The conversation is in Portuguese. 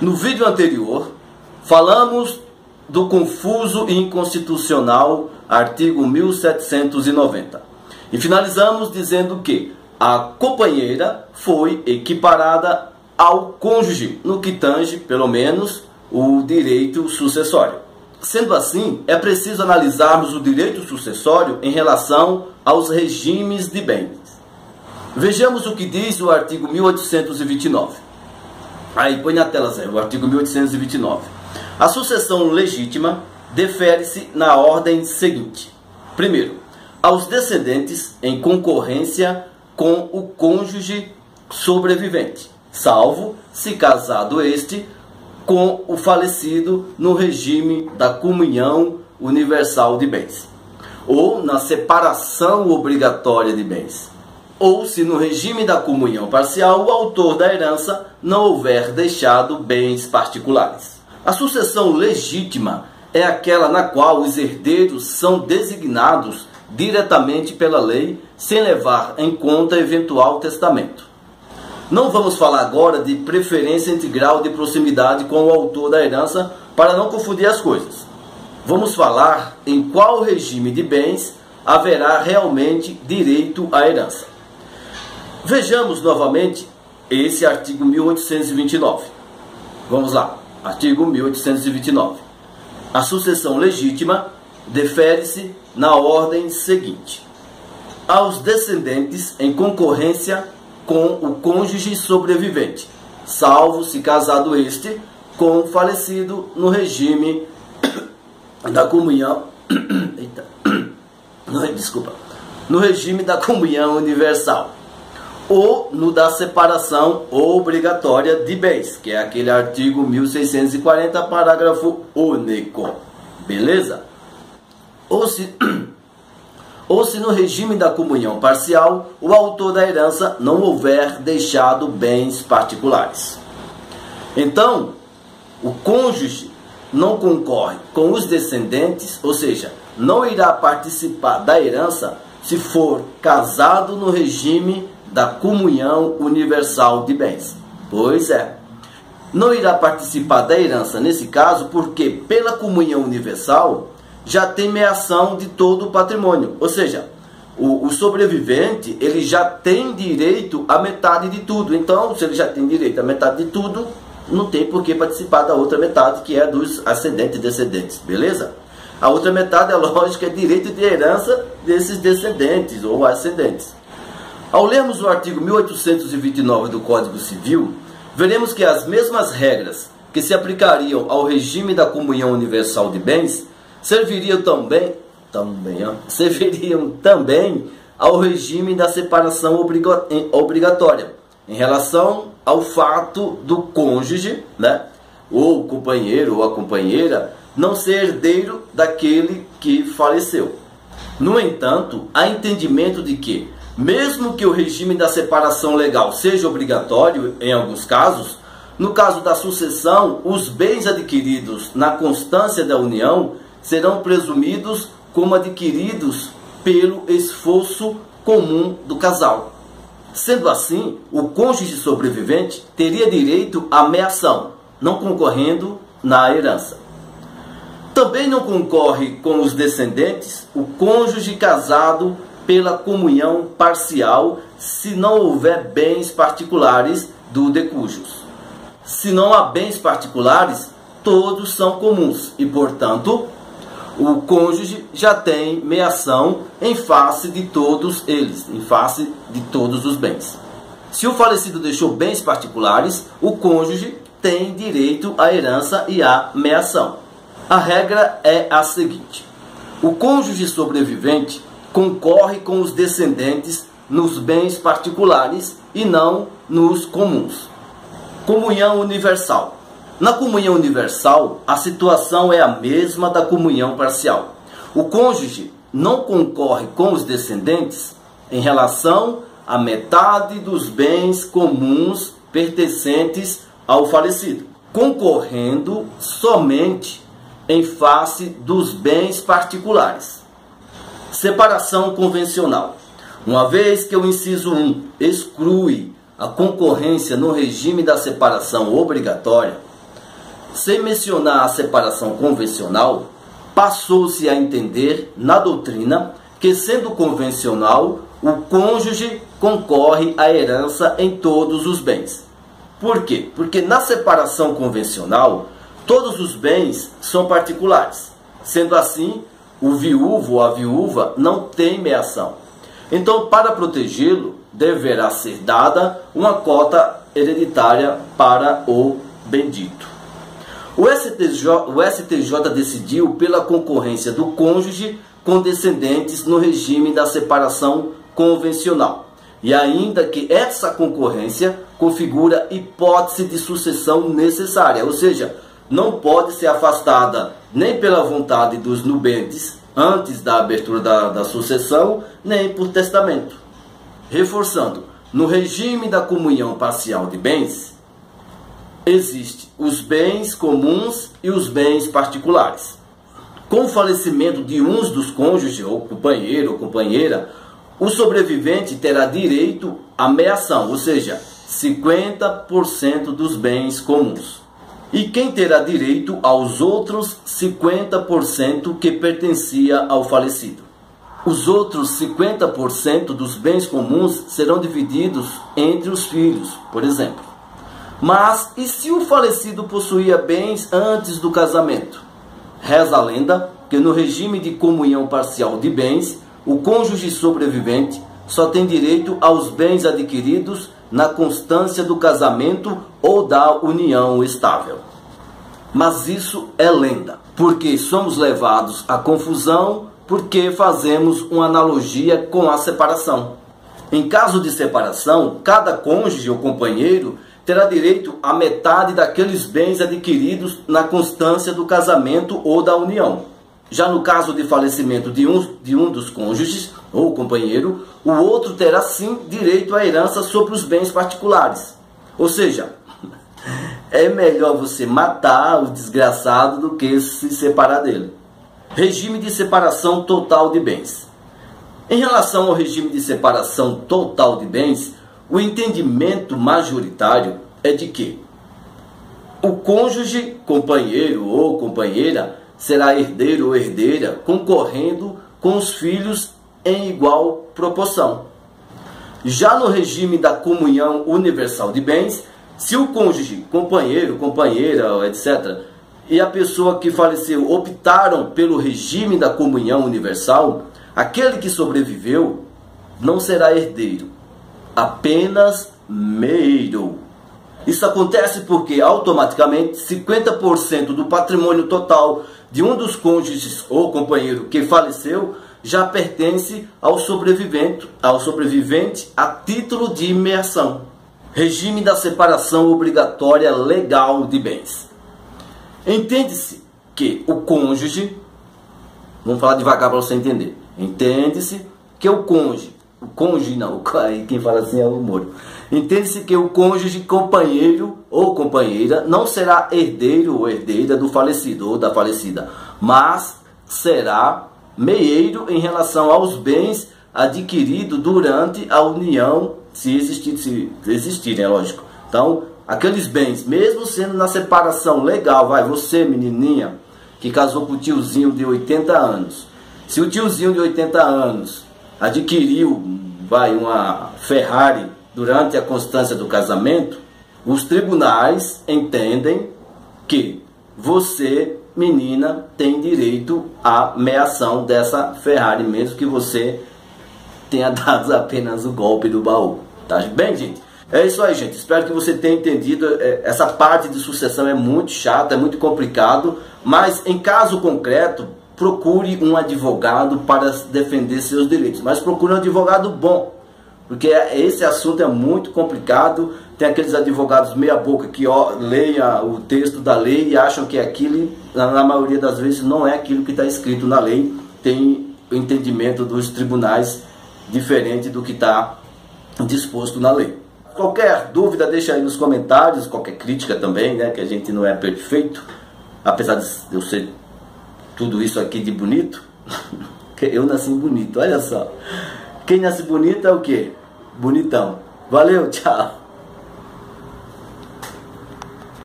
No vídeo anterior, falamos do confuso e inconstitucional artigo 1790 e finalizamos dizendo que a companheira foi equiparada ao cônjuge no que tange, pelo menos, o direito sucessório. Sendo assim, é preciso analisarmos o direito sucessório em relação aos regimes de bens. Vejamos o que diz o artigo 1829. Aí, põe na tela, Zé, o artigo 1829. A sucessão legítima defere-se na ordem seguinte. Primeiro, aos descendentes em concorrência com o cônjuge sobrevivente, salvo se casado este com o falecido no regime da comunhão universal de bens, ou na separação obrigatória de bens, ou se no regime da comunhão parcial o autor da herança não houver deixado bens particulares. A sucessão legítima é aquela na qual os herdeiros são designados diretamente pela lei, sem levar em conta eventual testamento. Não vamos falar agora de preferência entre grau de proximidade com o autor da herança para não confundir as coisas. Vamos falar em qual regime de bens haverá realmente direito à herança. Vejamos novamente esse artigo 1829. Vamos lá, artigo 1829. A sucessão legítima defere-se na ordem seguinte: aos descendentes em concorrência com o cônjuge sobrevivente, salvo se casado este com o falecido no regime da comunhão no regime da comunhão universal, ou no da separação obrigatória de bens, que é aquele artigo 1640, parágrafo único. Beleza? Ou se no regime da comunhão parcial o autor da herança não houver deixado bens particulares. Então, o cônjuge não concorre com os descendentes, ou seja, não irá participar da herança se for casado no regime da comunhão universal de bens. Pois é, não irá participar da herança nesse caso porque pela comunhão universal já tem meação de todo o patrimônio, ou seja, o sobrevivente ele já tem direito à metade de tudo. Então, se ele já tem direito à metade de tudo, não tem por que participar da outra metade, que é dos ascendentes e descendentes, beleza? A outra metade, é lógico, é direito de herança desses descendentes ou ascendentes. Ao lermos o artigo 1829 do Código Civil, veremos que as mesmas regras que se aplicariam ao regime da comunhão universal de bens serviriam também ao regime da separação obrigatória, em relação ao fato do cônjuge, né, ou o companheiro ou a companheira, não ser herdeiro daquele que faleceu. No entanto, há entendimento de que, mesmo que o regime da separação legal seja obrigatório em alguns casos, no caso da sucessão, os bens adquiridos na constância da união serão presumidos como adquiridos pelo esforço comum do casal. Sendo assim, o cônjuge sobrevivente teria direito à meação, não concorrendo na herança. Também não concorre com os descendentes o cônjuge casado pela comunhão parcial, se não houver bens particulares do decújos. Se não há bens particulares, todos são comuns e, portanto, o cônjuge já tem meação em face de todos eles, em face de todos os bens. Se o falecido deixou bens particulares, o cônjuge tem direito à herança e à meação. A regra é a seguinte: o cônjuge sobrevivente concorre com os descendentes nos bens particulares e não nos comuns. Comunhão universal. Na comunhão universal, a situação é a mesma da comunhão parcial. O cônjuge não concorre com os descendentes em relação à metade dos bens comuns pertencentes ao falecido, concorrendo somente em face dos bens particulares. Separação convencional. Uma vez que o inciso 1 exclui a concorrência no regime da separação obrigatória, Sem mencionar a separação convencional, passou-se a entender na doutrina que, sendo convencional, o cônjuge concorre à herança em todos os bens. Por quê? Porque na separação convencional, todos os bens são particulares. Sendo assim, o viúvo ou a viúva não tem meação. Então, para protegê-lo, deverá ser dada uma cota hereditária para o bendito. O STJ decidiu pela concorrência do cônjuge com descendentes no regime da separação convencional, e ainda que essa concorrência configura hipótese de sucessão necessária, ou seja, não pode ser afastada nem pela vontade dos nubentes antes da abertura da sucessão, nem por testamento. Reforçando, no regime da comunhão parcial de bens, existem os bens comuns e os bens particulares. Com o falecimento de um dos cônjuges, ou companheiro ou companheira, o sobrevivente terá direito à meação, ou seja, 50% dos bens comuns. E quem terá direito aos outros 50% que pertencia ao falecido. Os outros 50% dos bens comuns serão divididos entre os filhos, por exemplo. Mas e se o falecido possuía bens antes do casamento? Reza a lenda que no regime de comunhão parcial de bens, o cônjuge sobrevivente só tem direito aos bens adquiridos na constância do casamento ou da união estável. Mas isso é lenda, porque somos levados à confusão porque fazemos uma analogia com a separação. Em caso de separação, cada cônjuge ou companheiro terá direito à metade daqueles bens adquiridos na constância do casamento ou da união. Já no caso de falecimento de um dos cônjuges ou companheiro, o outro terá sim direito à herança sobre os bens particulares. Ou seja, é melhor você matar o desgraçado do que se separar dele. Regime de separação total de bens. Em relação ao regime de separação total de bens, o entendimento majoritário é de que o cônjuge, companheiro ou companheira será herdeiro ou herdeira concorrendo com os filhos em igual proporção. Já no regime da comunhão universal de bens, se o cônjuge, companheiro, companheira, etc., e a pessoa que faleceu optaram pelo regime da comunhão universal, aquele que sobreviveu não será herdeiro, apenas meio. Isso acontece porque automaticamente 50% do patrimônio total de um dos cônjuges ou companheiro que faleceu já pertence ao sobrevivente a título de meação. Regime da separação obrigatória legal de bens. Entende-se que o cônjuge, vamos falar devagar para você entender. Entende-se que o cônjuge não, quem fala assim é o Moro. Entende-se que o cônjuge, companheiro ou companheira não será herdeiro ou herdeira do falecido ou da falecida, mas será meieiro em relação aos bens adquiridos durante a união, se existirem, é lógico. Então, aqueles bens, mesmo sendo na separação legal, você menininha que casou com o tiozinho de 80 anos, se o tiozinho de 80 anos adquiriu uma Ferrari durante a constância do casamento, os tribunais entendem que você, menina, tem direito à meação dessa Ferrari, mesmo que você tenha dado apenas o golpe do baú. Tá bem, gente? É isso aí, gente. Espero que você tenha entendido. Essa parte de sucessão é muito chata, é muito complicado, mas em caso concreto, procure um advogado para defender seus direitos. Mas procure um advogado bom, porque esse assunto é muito complicado. Tem aqueles advogados meia boca que leem o texto da lei e acham que aquilo, na maioria das vezes, não é aquilo que está escrito na lei. Tem o entendimento dos tribunais diferente do que está disposto na lei. Qualquer dúvida, deixa aí nos comentários. Qualquer crítica também, né? Que a gente não é perfeito, apesar de eu ser tudo isso aqui de bonito. Eu nasci bonito, olha só. Quem nasce bonito é o quê? Bonitão. Valeu, tchau.